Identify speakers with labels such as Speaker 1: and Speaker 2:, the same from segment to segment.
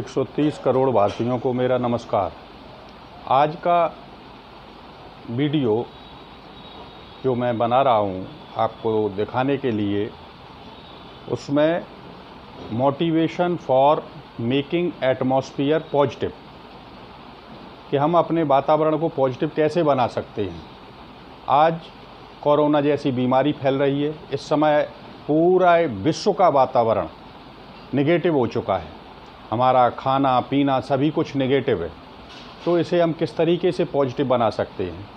Speaker 1: 130 करोड़ भारतीयों को मेरा नमस्कार। आज का वीडियो जो मैं बना रहा हूँ आपको दिखाने के लिए, उसमें motivation for making atmosphere positive, कि हम अपने वातावरण को पॉजिटिव कैसे बना सकते हैं। आज कोरोना जैसी बीमारी फैल रही है। इस समय पूरा विश्व का वातावरण नेगेटिव हो चुका है। हमारा खाना पीना सभी कुछ नेगेटिव है। तो इसे हम किस तरीके से पॉजिटिव बना सकते हैं।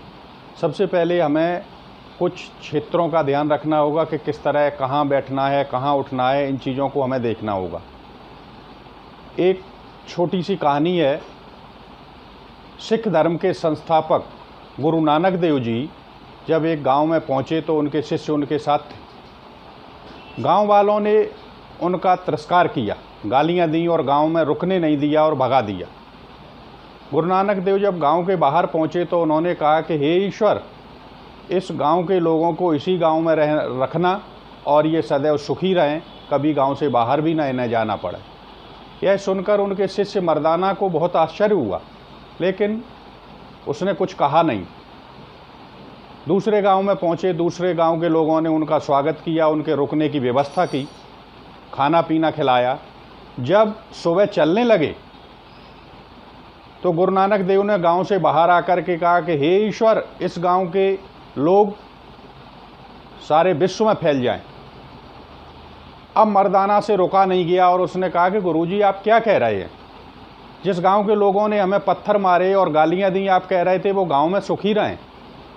Speaker 1: सबसे पहले हमें कुछ क्षेत्रों का ध्यान रखना होगा कि किस तरह कहाँ बैठना है, कहाँ उठना है, इन चीज़ों को हमें देखना होगा। एक छोटी सी कहानी है। सिख धर्म के संस्थापक गुरु नानक देव जी जब एक गांव में पहुंचे तो उनके शिष्य उनके साथ थे। गांव वालों ने उनका तिरस्कार किया, गालियां दी और गांव में रुकने नहीं दिया और भगा दिया। गुरु नानक देव जब गांव के बाहर पहुंचे तो उन्होंने कहा कि हे ईश्वर, इस गांव के लोगों को इसी गांव में रखना और ये सदैव सुखी रहें, कभी गांव से बाहर भी न इन्हें जाना पड़े। यह सुनकर उनके शिष्य मर्दाना को बहुत आश्चर्य हुआ, लेकिन उसने कुछ कहा नहीं। दूसरे गांव में पहुंचे। दूसरे गांव के लोगों ने उनका स्वागत किया, उनके रुकने की व्यवस्था की, खाना पीना खिलाया। जब सुबह चलने लगे तो गुरु नानक देव ने गांव से बाहर आकर के कहा कि हे ईश्वर, इस गांव के लोग सारे विश्व में फैल जाएं। अब मर्दाना से रुका नहीं गया और उसने कहा कि गुरुजी, आप क्या कह रहे हैं? जिस गांव के लोगों ने हमें पत्थर मारे और गालियां दी, आप कह रहे थे वो गांव में सुखी रहें,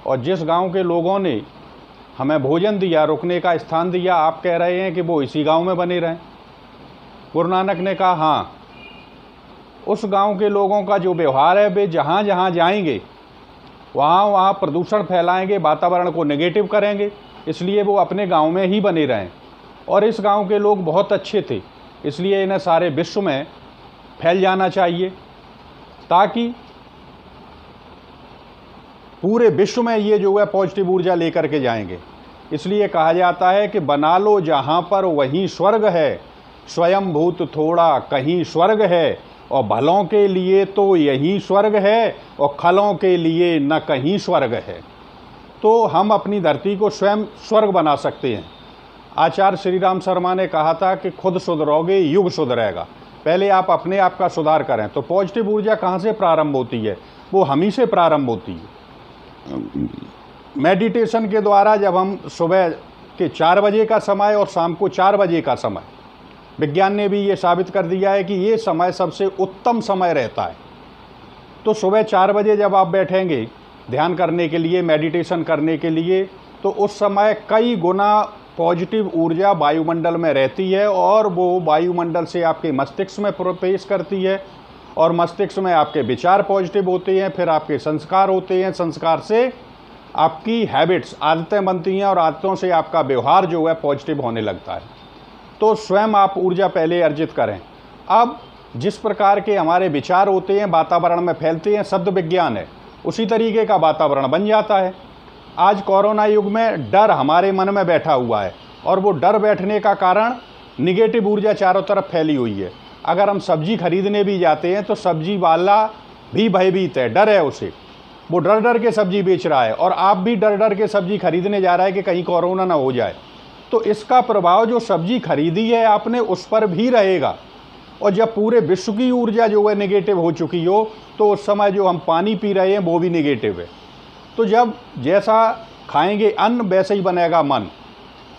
Speaker 1: और जिस गांव के लोगों ने हमें भोजन दिया, रुकने का स्थान दिया, आप कह रहे हैं कि वो इसी गांव में बने रहें। गुरु नानक ने कहा, हाँ, उस गांव के लोगों का जो व्यवहार है, वे जहाँ जहाँ जाएंगे वहाँ वहाँ प्रदूषण फैलाएंगे, वातावरण को नेगेटिव करेंगे, इसलिए वो अपने गांव में ही बने रहें। और इस गांव के लोग बहुत अच्छे थे, इसलिए इन्हें सारे विश्व में फैल जाना चाहिए, ताकि पूरे विश्व में ये जो है पॉजिटिव ऊर्जा लेकर के जाएंगे। इसलिए कहा जाता है कि बना लो जहाँ पर वहीं स्वर्ग है, स्वयं भूत थोड़ा कहीं स्वर्ग है, और भलों के लिए तो यही स्वर्ग है और खलों के लिए न कहीं स्वर्ग है। तो हम अपनी धरती को स्वयं स्वर्ग बना सकते हैं। आचार्य श्री राम शर्मा ने कहा था कि खुद सुधरोगे युग सुधरेगा। पहले आप अपने आप का सुधार करें। तो पॉजिटिव ऊर्जा कहाँ से प्रारंभ होती है? वो हम ही से प्रारंभ होती है। मेडिटेशन के द्वारा जब हम सुबह के 4 बजे का समय और शाम को 4 बजे का समय, विज्ञान ने भी ये साबित कर दिया है कि ये समय सबसे उत्तम समय रहता है। तो सुबह 4 बजे जब आप बैठेंगे ध्यान करने के लिए, मेडिटेशन करने के लिए, तो उस समय कई गुना पॉजिटिव ऊर्जा वायुमंडल में रहती है और वो वायुमंडल से आपके मस्तिष्क में प्रवेश करती है, और मस्तिष्क में आपके विचार पॉजिटिव होते हैं, फिर आपके संस्कार होते हैं, संस्कार से आपकी हैबिट्स, आदतें बनती हैं, और आदतों से आपका व्यवहार जो है पॉजिटिव होने लगता है। तो स्वयं आप ऊर्जा पहले अर्जित करें। अब जिस प्रकार के हमारे विचार होते हैं, वातावरण में फैलते हैं, शब्द विज्ञान है, उसी तरीके का वातावरण बन जाता है। आज कोरोना युग में डर हमारे मन में बैठा हुआ है, और वो डर बैठने का कारण निगेटिव ऊर्जा चारों तरफ फैली हुई है। अगर हम सब्जी खरीदने भी जाते हैं तो सब्जी वाला भी भयभीत है, डर है उसे, वो डर डर के सब्जी बेच रहा है, और आप भी डर डर के सब्जी खरीदने जा रहा है कि कहीं कोरोना ना हो जाए। तो इसका प्रभाव जो सब्जी खरीदी है आपने उस पर भी रहेगा। और जब पूरे विश्व की ऊर्जा जो है नेगेटिव हो चुकी हो, तो उस समय जो हम पानी पी रहे हैं वो भी नेगेटिव है। तो जब जैसा खाएंगे अन्न वैसे ही बनेगा मन।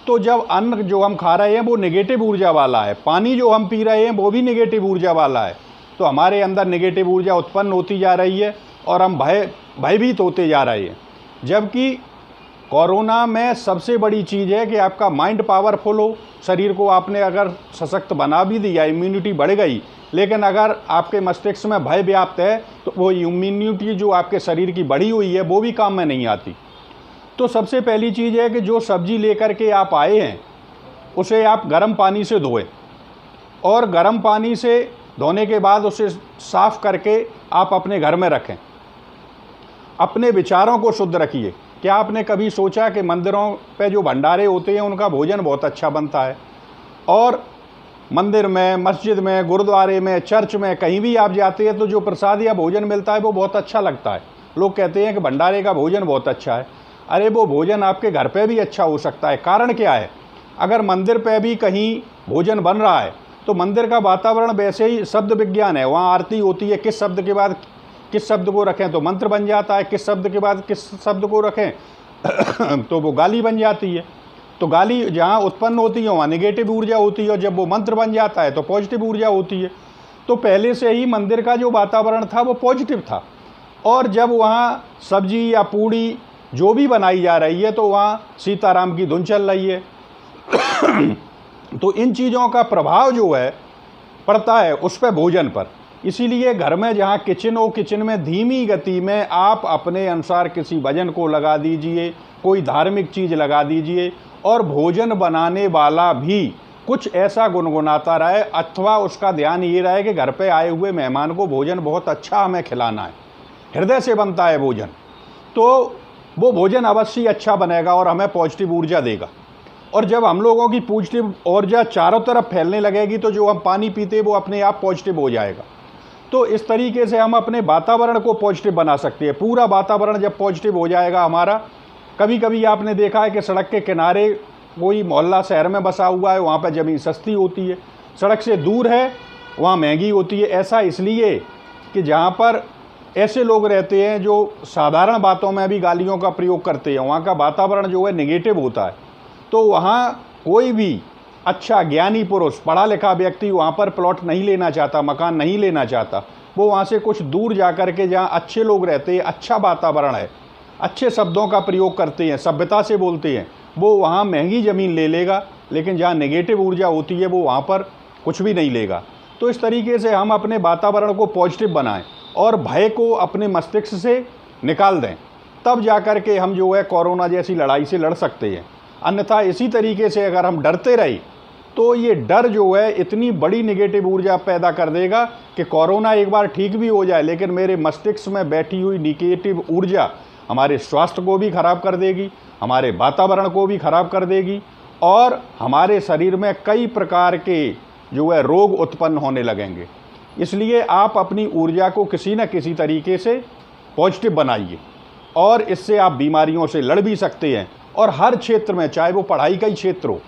Speaker 1: तो जब अन्न जो हम खा रहे हैं वो नेगेटिव ऊर्जा वाला है, पानी जो हम पी रहे हैं वो भी नेगेटिव ऊर्जा वाला है, तो हमारे अंदर नेगेटिव ऊर्जा उत्पन्न होती जा रही है और हम भयभीत होते जा रहे हैं। जबकि कोरोना में सबसे बड़ी चीज़ है कि आपका माइंड पावरफुल हो, शरीर को आपने अगर सशक्त बना भी दिया, इम्यूनिटी बढ़ गई, लेकिन अगर आपके मस्तिष्क में भय व्याप्त है तो वो इम्यूनिटी जो आपके शरीर की बढ़ी हुई है वो भी काम में नहीं आती। तो सबसे पहली चीज़ है कि जो सब्जी लेकर के आप आए हैं उसे आप गर्म पानी से धोएं, और गर्म पानी से धोने के बाद उसे साफ़ करके आप अपने घर में रखें। अपने विचारों को शुद्ध रखिए। क्या आपने कभी सोचा कि मंदिरों पे जो भंडारे होते हैं उनका भोजन बहुत अच्छा बनता है, और मंदिर में, मस्जिद में, गुरुद्वारे में, चर्च में, कहीं भी आप जाते हैं तो जो प्रसाद या भोजन मिलता है वो बहुत अच्छा लगता है। लोग कहते हैं कि भंडारे का भोजन बहुत अच्छा है। अरे वो भोजन आपके घर पे भी अच्छा हो सकता है। कारण क्या है? अगर मंदिर पे भी कहीं भोजन बन रहा है तो मंदिर का वातावरण वैसे ही शब्द विज्ञान है, वहाँ आरती होती है, किस शब्द के बाद किस शब्द को रखें तो मंत्र बन जाता है, किस शब्द के बाद किस शब्द को रखें तो वो गाली बन जाती है। तो गाली जहाँ उत्पन्न होती है वहाँ नेगेटिव ऊर्जा होती है, और जब वो मंत्र बन जाता है तो पॉजिटिव ऊर्जा होती है। तो पहले से ही मंदिर का जो वातावरण था वो पॉजिटिव था, और जब वहाँ सब्जी या पूड़ी जो भी बनाई जा रही है तो वहाँ सीताराम की धुन चल रही है तो इन चीज़ों का प्रभाव जो है पड़ता है उस पर भोजन पर। इसीलिए घर में जहाँ किचन हो, किचन में धीमी गति में आप अपने अनुसार किसी भजन को लगा दीजिए, कोई धार्मिक चीज़ लगा दीजिए, और भोजन बनाने वाला भी कुछ ऐसा गुनगुनाता रहे, अथवा उसका ध्यान ये रहे कि घर पे आए हुए मेहमान को भोजन बहुत अच्छा हमें खिलाना है, हृदय से बनता है भोजन, तो वो भोजन अवश्य अच्छा बनेगा और हमें पॉजिटिव ऊर्जा देगा। और जब हम लोगों की पॉजिटिव ऊर्जा चारों तरफ फैलने लगेगी तो जो हम पानी पीते वो अपने आप पॉजिटिव हो जाएगा। तो इस तरीके से हम अपने वातावरण को पॉजिटिव बना सकते हैं। पूरा वातावरण जब पॉजिटिव हो जाएगा हमारा, कभी कभी आपने देखा है कि सड़क के किनारे कोई मोहल्ला शहर में बसा हुआ है, वहाँ पर ज़मीन सस्ती होती है, सड़क से दूर है वहाँ महंगी होती है। ऐसा इसलिए कि जहाँ पर ऐसे लोग रहते हैं जो साधारण बातों में भी गालियों का प्रयोग करते हैं, वहाँ का वातावरण जो है नेगेटिव होता है। तो वहाँ कोई भी अच्छा ज्ञानी पुरुष, पढ़ा लिखा व्यक्ति वहाँ पर प्लॉट नहीं लेना चाहता, मकान नहीं लेना चाहता। वो वहाँ से कुछ दूर जा कर के जहाँ अच्छे लोग रहते हैं, अच्छा वातावरण है, अच्छे शब्दों का प्रयोग करते हैं, सभ्यता से बोलते हैं, वो वहाँ महंगी ज़मीन ले लेगा। लेकिन जहाँ नेगेटिव ऊर्जा होती है वो वहाँ पर कुछ भी नहीं लेगा। तो इस तरीके से हम अपने वातावरण को पॉजिटिव बनाएं और भय को अपने मस्तिष्क से निकाल दें, तब जा कर के हम जो है कोरोना जैसी लड़ाई से लड़ सकते हैं। अन्यथा इसी तरीके से अगर हम डरते रहे तो ये डर जो है इतनी बड़ी नेगेटिव ऊर्जा पैदा कर देगा कि कोरोना एक बार ठीक भी हो जाए, लेकिन मेरे मस्तिष्क में बैठी हुई नेगेटिव ऊर्जा हमारे स्वास्थ्य को भी खराब कर देगी, हमारे वातावरण को भी खराब कर देगी, और हमारे शरीर में कई प्रकार के जो है रोग उत्पन्न होने लगेंगे। इसलिए आप अपनी ऊर्जा को किसी न किसी तरीके से पॉजिटिव बनाइए, और इससे आप बीमारियों से लड़ भी सकते हैं। और हर क्षेत्र में, चाहे वो पढ़ाई का ही क्षेत्र हो,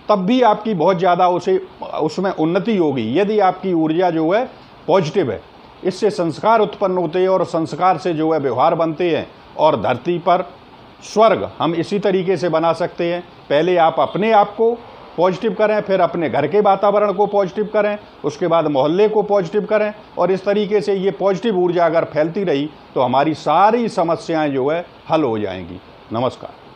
Speaker 1: तब भी आपकी बहुत ज़्यादा उसमें उन्नति होगी यदि आपकी ऊर्जा जो है पॉजिटिव है। इससे संस्कार उत्पन्न होते हैं और संस्कार से जो है व्यवहार बनते हैं, और धरती पर स्वर्ग हम इसी तरीके से बना सकते हैं। पहले आप अपने आप को पॉजिटिव करें, फिर अपने घर के वातावरण को पॉजिटिव करें, उसके बाद मोहल्ले को पॉजिटिव करें, और इस तरीके से ये पॉजिटिव ऊर्जा अगर फैलती रही तो हमारी सारी समस्याएं जो है हल हो जाएंगी। नमस्कार।